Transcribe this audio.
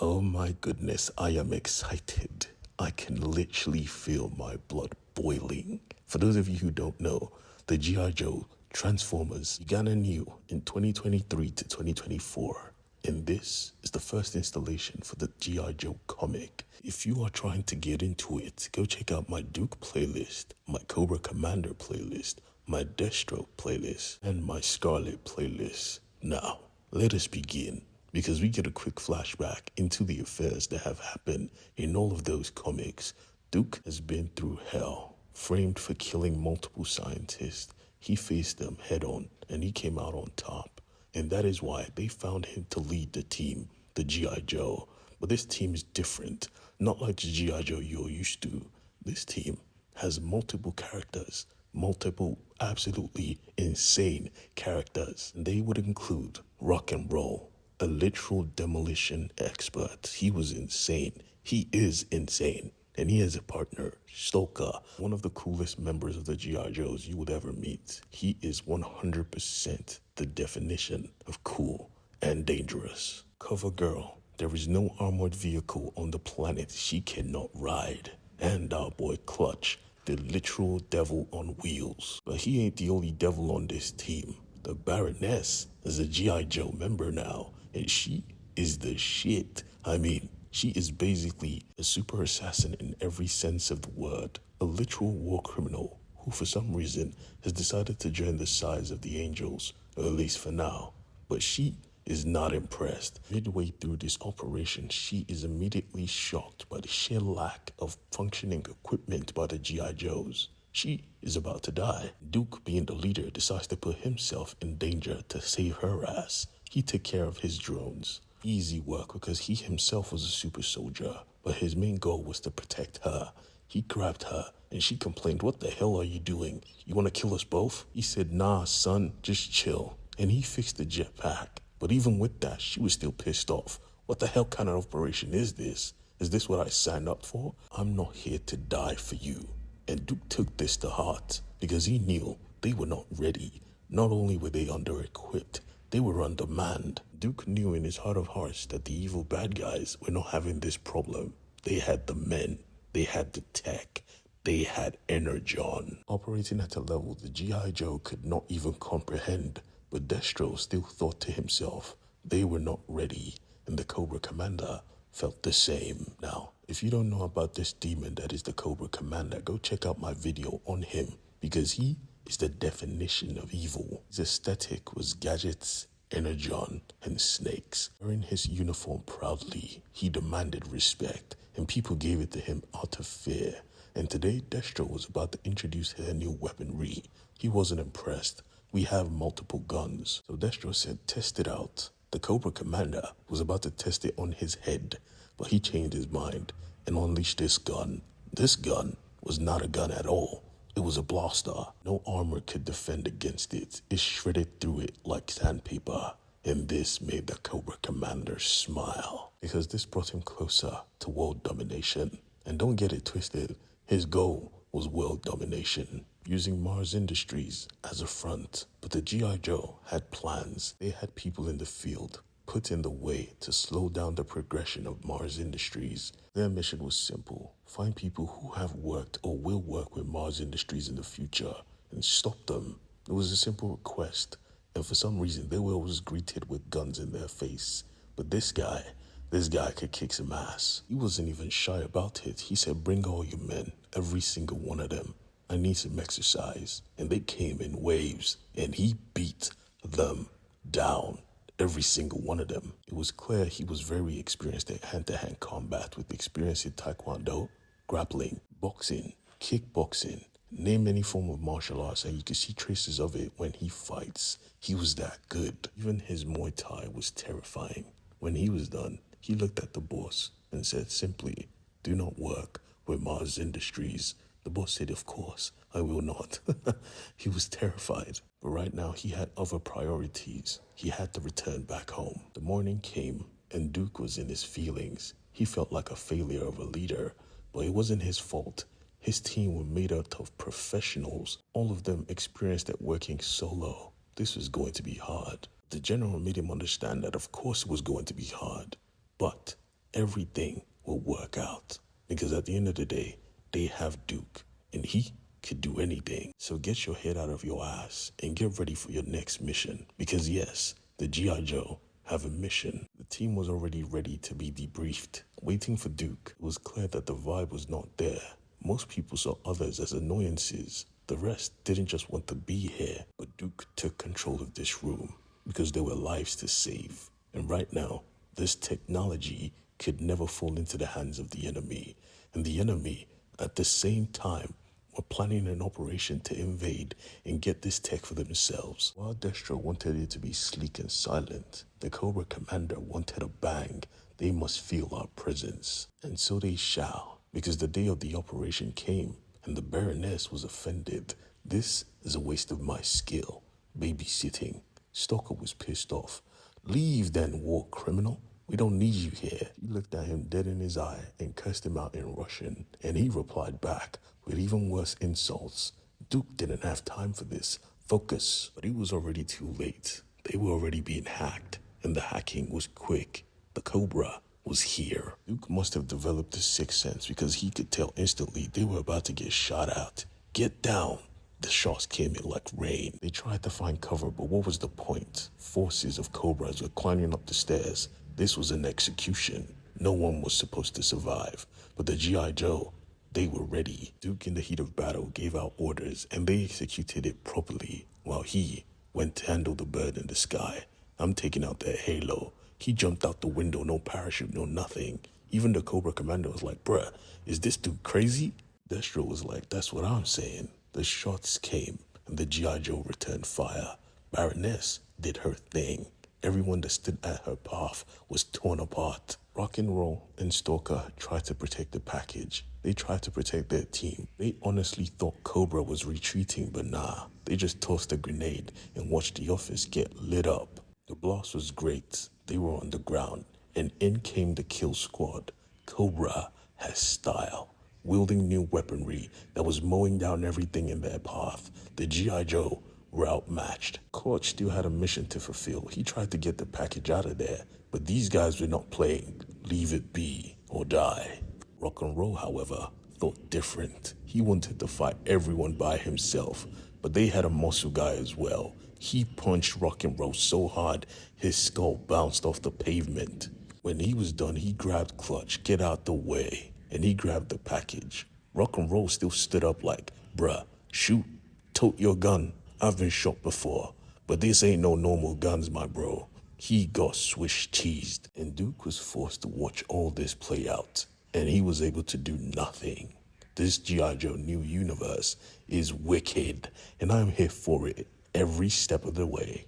Oh my goodness, I am excited. I can literally feel my blood boiling. For those of you who don't know, the G.I. Joe Transformers began anew in 2023 to 2024. And this is the first installation for the G.I. Joe comic. If you are trying to get into it, go check out my Duke playlist, my Cobra Commander playlist, my Destro playlist, and my Scarlet playlist. Now, let us begin, because we get a quick flashback into the affairs that have happened in all of those comics. Duke has been through hell, framed for killing multiple scientists. He faced them head on, and he came out on top. And that is why they found him to lead the team, the G.I. Joe. But this team is different, not like the G.I. Joe you're used to. This team has multiple characters, multiple absolutely insane characters. They would include Rock and Roll, a literal demolition expert. He was insane. He is insane. And he has a partner, Stoker, one of the coolest members of the G.I. Joes you would ever meet. He is 100% the definition of cool and dangerous. Cover Girl, there is no armored vehicle on the planet she cannot ride. And our boy Clutch, the literal devil on wheels. But he ain't the only devil on this team. The Baroness is a G.I. Joe member now, and she is the shit. I mean, she is basically a super assassin in every sense of the word, a literal war criminal who for some reason has decided to join the sides of the Angels, or at least for now. But she is not impressed. Midway through this operation, she is immediately shocked by the sheer lack of functioning equipment by the G.I. Joes. She is about to die. Duke, being the leader, decides to put himself in danger to save her ass. He took care of his drones. Easy work because he himself was a super soldier, but his main goal was to protect her. He grabbed her and she complained, "What the hell are you doing? You want to kill us both?" He said, "Nah, son, just chill." And he fixed the jetpack. But even with that, she was still pissed off. What the hell kind of operation is this? Is this what I signed up for? I'm not here to die for you. And Duke took this to heart because he knew they were not ready. Not only were they under-equipped, they were undermanned. Duke knew in his heart of hearts that the evil bad guys were not having this problem. They had the men, they had the tech, they had Energon. Operating at a level the G.I. Joe could not even comprehend, but Destro still thought to himself, they were not ready, and the Cobra Commander felt the same. Now, if you don't know about this demon that is the Cobra Commander, go check out my video on him, because he is the definition of evil. His aesthetic was gadgets, Energon, and snakes. Wearing his uniform proudly, he demanded respect, and people gave it to him out of fear. And today, Destro was about to introduce her new weaponry. He wasn't impressed. We have multiple guns. So Destro said, test it out. The Cobra Commander was about to test it on his head, but he changed his mind and unleashed this gun. This gun was not a gun at all. It was a blaster. No armor could defend against it. It shredded through it like sandpaper. And this made the Cobra Commander smile, because this brought him closer to world domination. And don't get it twisted, his goal was world domination, using Mars Industries as a front. But the G.I. Joe had plans. They had people in the field put in the way to slow down the progression of Mars Industries. Their mission was simple: find people who have worked or will work with Mars Industries in the future and stop them. It was a simple request, and for some reason they were always greeted with guns in their face. But this guy could kick some ass. He wasn't even shy about it. He said, "Bring all your men, every single one of them. I need some exercise." And they came in waves, and he beat them down. Every single one of them. It was clear he was very experienced in hand-to-hand combat, with experience in taekwondo, grappling, boxing, kickboxing, name any form of martial arts, and you can see traces of it when he fights. He was that good. Even his Muay Thai was terrifying. When he was done, he looked at the boss and said simply, "Do not work with Mars Industries." The boss said, "Of course, I will not." He was terrified. But right now, he had other priorities. He had to return back home. The morning came, and Duke was in his feelings. He felt like a failure of a leader, but it wasn't his fault. His team were made out of professionals, all of them experienced at working solo. This was going to be hard. The general made him understand that of course it was going to be hard, but everything will work out. Because at the end of the day, they have Duke, and he could do anything. So get your head out of your ass and get ready for your next mission. Because yes, the G.I. Joe have a mission. The team was already ready to be debriefed, waiting for Duke. It was clear that the vibe was not there. Most people saw others as annoyances. The rest didn't just want to be here, but Duke took control of this room because there were lives to save. And right now, this technology could never fall into the hands of the enemy. And the enemy, at the same time, were planning an operation to invade and get this tech for themselves. While Destro wanted it to be sleek and silent, the Cobra commander wanted a bang. They must feel our presence. And so they shall, because the day of the operation came, and the Baroness was offended. This is a waste of my skill. Babysitting. Stalker was pissed off. Leave then, war criminal. We don't need you here. He looked at him dead in his eye and cursed him out in Russian, and he replied back with even worse insults. Duke didn't have time for this. Focus. But it was already too late. They were already being hacked, and the hacking was quick. The Cobra was here. Duke must have developed a sixth sense because he could tell instantly they were about to get shot at. Get down. The shots came in like rain. They tried to find cover, but what was the point? Forces of Cobras were climbing up the stairs. This was an execution. No one was supposed to survive. But the G.I. Joe, they were ready. Duke, in the heat of battle, gave out orders, and they executed it properly, while he went to handle the bird in the sky. I'm taking out their halo. He jumped out the window, no parachute, no nothing. Even the Cobra commander was like, bruh, is this dude crazy? Destro was like, that's what I'm saying. The shots came, and the G.I. Joe returned fire. Baroness did her thing. Everyone that stood at her path was torn apart. Rock and Roll and Stalker tried to protect the package. They tried to protect their team. They honestly thought Cobra was retreating, but nah. They just tossed a grenade and watched the office get lit up. The blast was great. They were on the ground, and in came the kill squad. Cobra has style, wielding new weaponry that was mowing down everything in their path. The G.I. Joe were outmatched. Clutch still had a mission to fulfill. He tried to get the package out of there, but these guys were not playing. Leave it be or die. Rock and Roll, however, thought different. He wanted to fight everyone by himself, but they had a muscle guy as well. He punched Rock and Roll so hard, his skull bounced off the pavement. When he was done, he grabbed Clutch, get out the way, and he grabbed the package. Rock and Roll still stood up like, bruh, shoot, tote your gun. I've been shot before, but this ain't no normal guns, my bro. He got Swiss cheesed, and Duke was forced to watch all this play out, and he was able to do nothing. This G.I. Joe New Universe is wicked, and I'm here for it every step of the way.